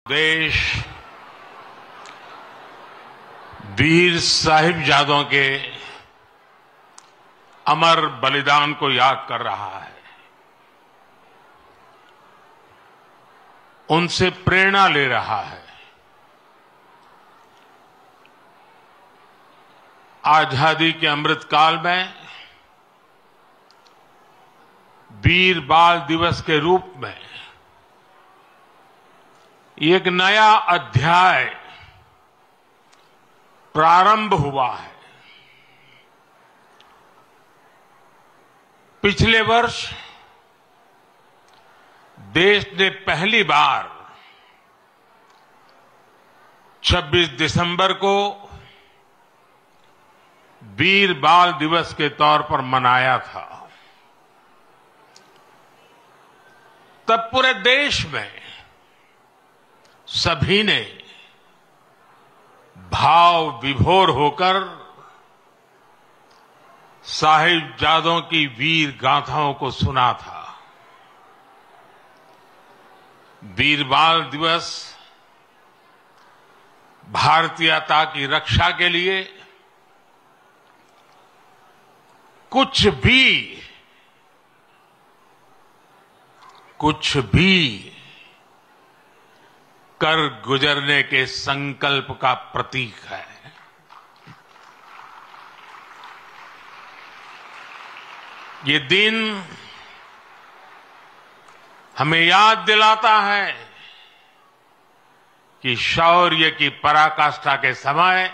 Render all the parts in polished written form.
देश वीर साहिबजादों के अमर बलिदान को याद कर रहा है। उनसे प्रेरणा ले रहा है। आजादी के अमृत काल में वीर बाल दिवस के रूप में एक नया अध्याय प्रारंभ हुआ है। पिछले वर्ष देश ने पहली बार 26 दिसंबर को वीर बाल दिवस के तौर पर मनाया था। तब पूरे देश में सभी ने भाव विभोर होकर साहिबजादों की वीर गाथाओं को सुना था। वीर बाल दिवस भारतीयता की रक्षा के लिए कुछ भी कर गुजरने के संकल्प का प्रतीक है। ये दिन हमें याद दिलाता है कि शौर्य की पराकाष्ठा के समय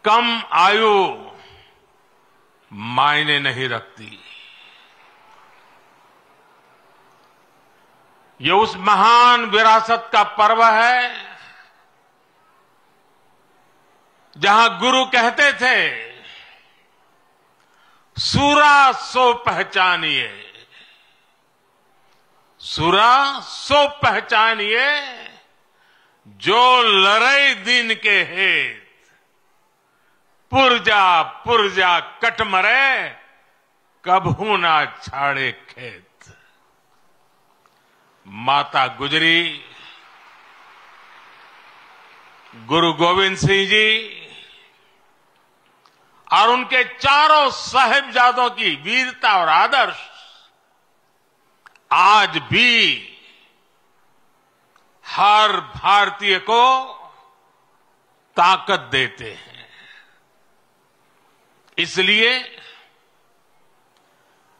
कम आयु मायने नहीं रखती। ये उस महान विरासत का पर्व है जहां गुरु कहते थे, सूरा सो पहचानिए, सूरा सो पहचानिए, जो लड़ई दिन के हेत, पुरजा पुरजा कट मरे, कबहू ना छाड़े खेत। माता गुजरी, गुरु गोविंद सिंह जी और उनके चारों साहिबजादों की वीरता और आदर्श आज भी हर भारतीय को ताकत देते हैं। इसलिए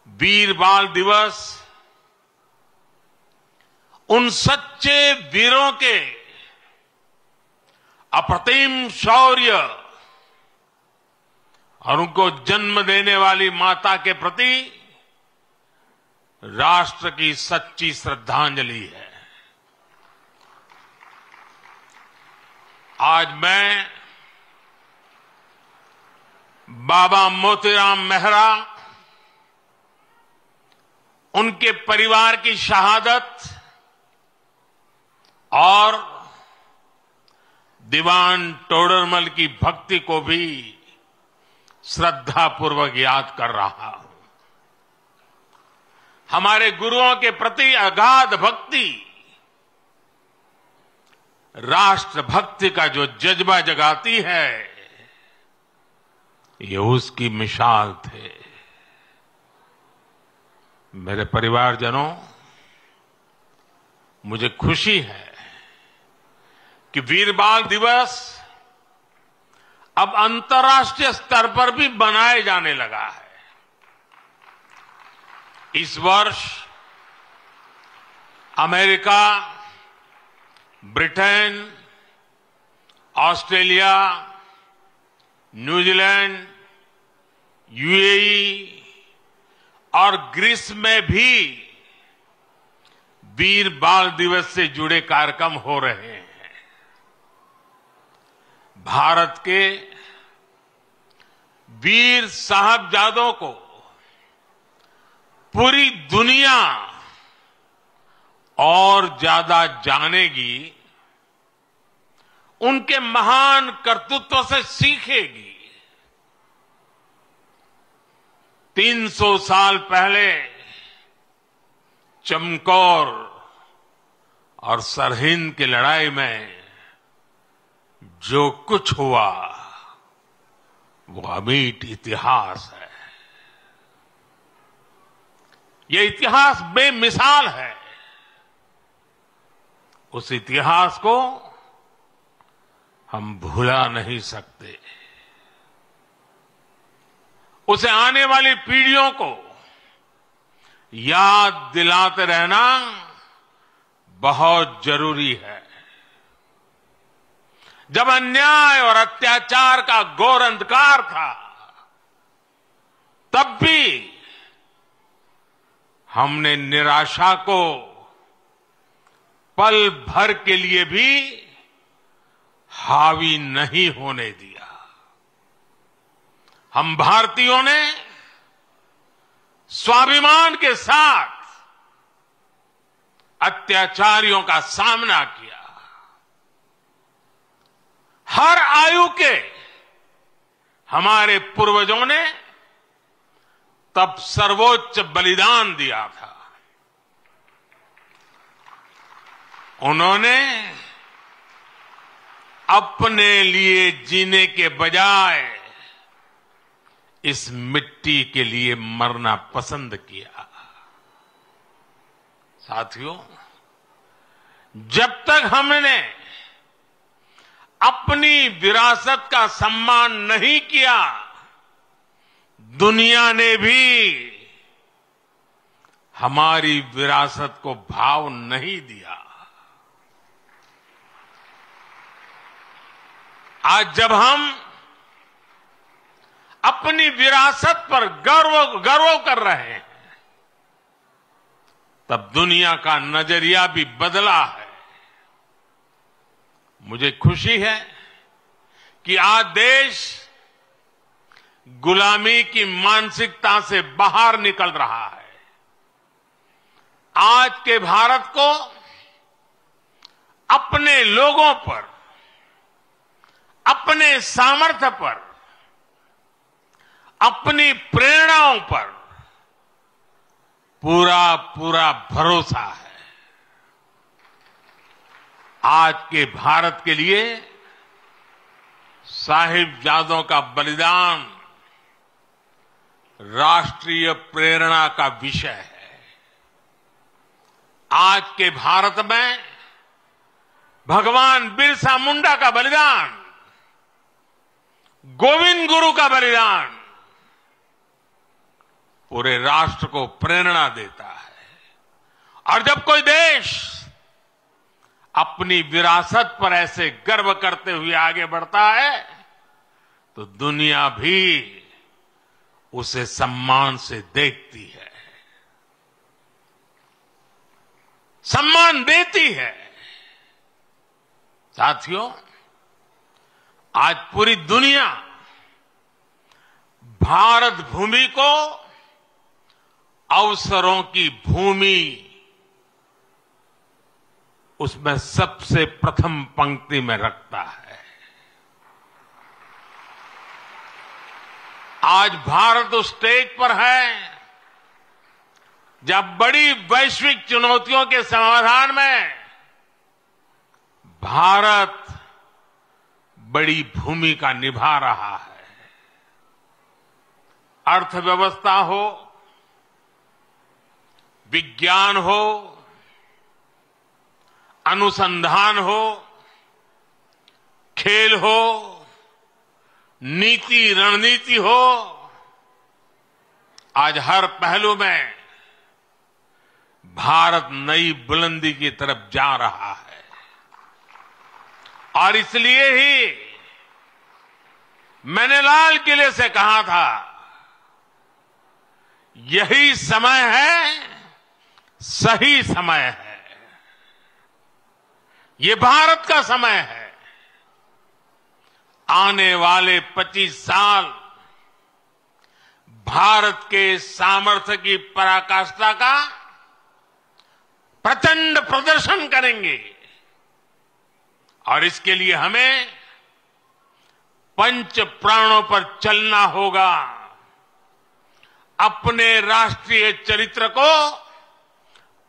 वीर बाल दिवस उन सच्चे वीरों के अप्रतिम शौर्य और उनको जन्म देने वाली माता के प्रति राष्ट्र की सच्ची श्रद्धांजलि है। आज मैं बाबा मोतीराम मेहरा, उनके परिवार की शहादत और दीवान टोडरमल की भक्ति को भी श्रद्धापूर्वक याद कर रहा हूं। हमारे गुरुओं के प्रति अगाध भक्ति राष्ट्र भक्ति का जो जज्बा जगाती है, ये उसकी मिसाल थे। मेरे परिवारजनों, मुझे खुशी है कि वीर बाल दिवस अब अंतर्राष्ट्रीय स्तर पर भी मनाए जाने लगा है। इस वर्ष America, Britain, Australia, New Zealand, UAE और ग्रीस में भी वीर बाल दिवस से जुड़े कार्यक्रम हो रहे हैं। भारत के वीर साहिबजादों को पूरी दुनिया और ज्यादा जानेगी, उनके महान कर्तृत्व से सीखेगी। 300 साल पहले चमकौर और सरहिंद की लड़ाई में जो कुछ हुआ वो अमिट इतिहास है। ये इतिहास बेमिसाल है। उस इतिहास को हम भुला नहीं सकते। उसे आने वाली पीढ़ियों को याद दिलाते रहना बहुत जरूरी है। जब अन्याय और अत्याचार का घोर अंधकार था, तब भी हमने निराशा को पल भर के लिए भी हावी नहीं होने दिया। हम भारतीयों ने स्वाभिमान के साथ अत्याचारियों का सामना किया। हर आयु के हमारे पूर्वजों ने तब सर्वोच्च बलिदान दिया था। उन्होंने अपने लिए जीने के बजाय इस मिट्टी के लिए मरना पसंद किया। साथियों, जब तक हमने अपनी विरासत का सम्मान नहीं किया, दुनिया ने भी हमारी विरासत को भाव नहीं दिया। आज जब हम अपनी विरासत पर गर्व कर रहे हैं, तब दुनिया का नजरिया भी बदला है। मुझे खुशी है कि आज देश गुलामी की मानसिकता से बाहर निकल रहा है। आज के भारत को अपने लोगों पर, अपने सामर्थ्य पर, अपनी प्रेरणाओं पर पूरा भरोसा है। आज के भारत के लिए साहिबजादों का बलिदान राष्ट्रीय प्रेरणा का विषय है। आज के भारत में भगवान बिरसा मुंडा का बलिदान, गोविंद गुरु का बलिदान पूरे राष्ट्र को प्रेरणा देता है। और जब कोई देश अपनी विरासत पर ऐसे गर्व करते हुए आगे बढ़ता है, तो दुनिया भी उसे सम्मान से देखती है, सम्मान देती है। साथियों, आज पूरी दुनिया भारत भूमि को अवसरों की भूमि, उसमें सबसे प्रथम पंक्ति में रखता है। आज भारत उस स्टेज पर है जब बड़ी वैश्विक चुनौतियों के समाधान में भारत बड़ी भूमिका निभा रहा है। अर्थव्यवस्था हो, विज्ञान हो, अनुसंधान हो, खेल हो, नीति रणनीति हो, आज हर पहलू में भारत नई बुलंदी की तरफ जा रहा है। और इसलिए ही मैंने लाल किले से कहा था, यही समय है, सही समय है। ये भारत का समय है। आने वाले 25 साल भारत के सामर्थ्य की पराकाष्ठा का प्रचंड प्रदर्शन करेंगे। और इसके लिए हमें पंच प्राणों पर चलना होगा। अपने राष्ट्रीय चरित्र को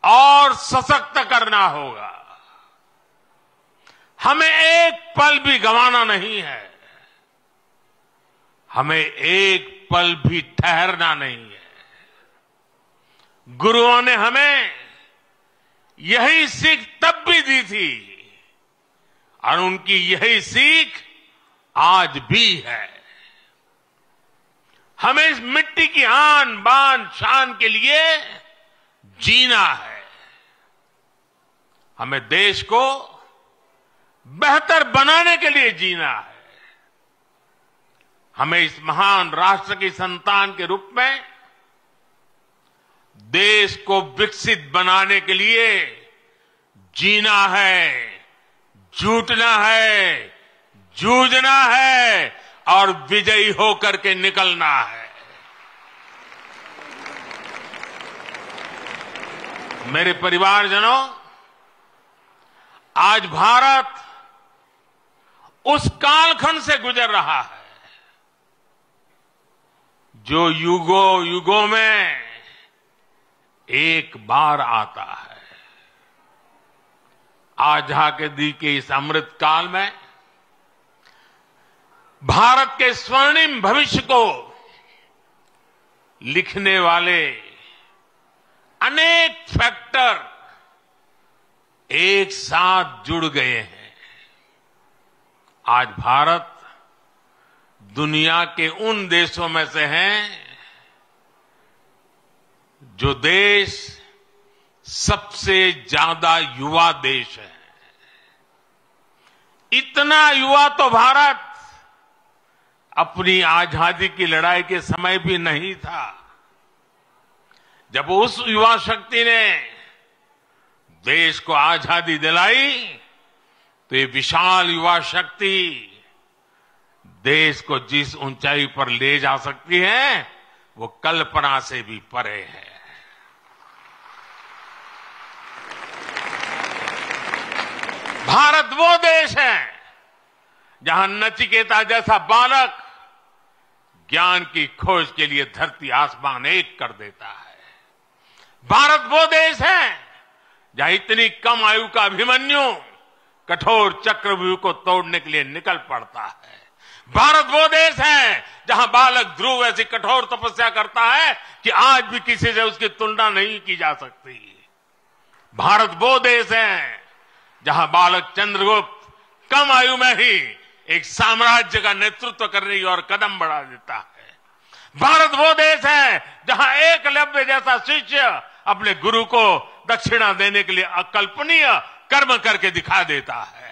और सशक्त करना होगा। हमें एक पल भी गंवाना नहीं है, हमें एक पल भी ठहरना नहीं है। गुरुओं ने हमें यही सीख तब भी दी थी और उनकी यही सीख आज भी है। हमें इस मिट्टी की आन बान शान के लिए जीना है। हमें देश को बेहतर बनाने के लिए जीना है। हमें इस महान राष्ट्र की संतान के रूप में देश को विकसित बनाने के लिए जीना है, जुटना है, जूझना है और विजयी होकर के निकलना है। मेरे परिवारजनों, आज भारत उस कालखंड से गुजर रहा है जो युगों युगों में एक बार आता है। आजादी के इस अमृत काल में भारत के स्वर्णिम भविष्य को लिखने वाले अनेक फैक्टर एक साथ जुड़ गए हैं। आज भारत दुनिया के उन देशों में से हैं जो देश सबसे ज्यादा युवा देश है। इतना युवा तो भारत अपनी आजादी की लड़ाई के समय भी नहीं था। जब उस युवा शक्ति ने देश को आजादी दिलाई तो ये विशाल युवा शक्ति देश को जिस ऊंचाई पर ले जा सकती है वो कल्पना से भी परे है। भारत वो देश है जहां नचिकेता जैसा बालक ज्ञान की खोज के लिए धरती आसमान एक कर देता है। भारत वो देश है जहां इतनी कम आयु का अभिमन्यु कठोर चक्रव्यूह को तोड़ने के लिए निकल पड़ता है। भारत वो देश है जहां बालक ध्रुव ऐसी कठोर तपस्या करता है कि आज भी किसी से उसकी तुलना नहीं की जा सकती। भारत वो देश है जहां बालक चंद्रगुप्त कम आयु में ही एक साम्राज्य का नेतृत्व करने की ओर कदम बढ़ा देता है। भारत वो देश है जहां एकलव्य जैसा शिष्य अपने गुरु को दक्षिणा देने के लिए अकल्पनीय कर्म करके दिखा देता है।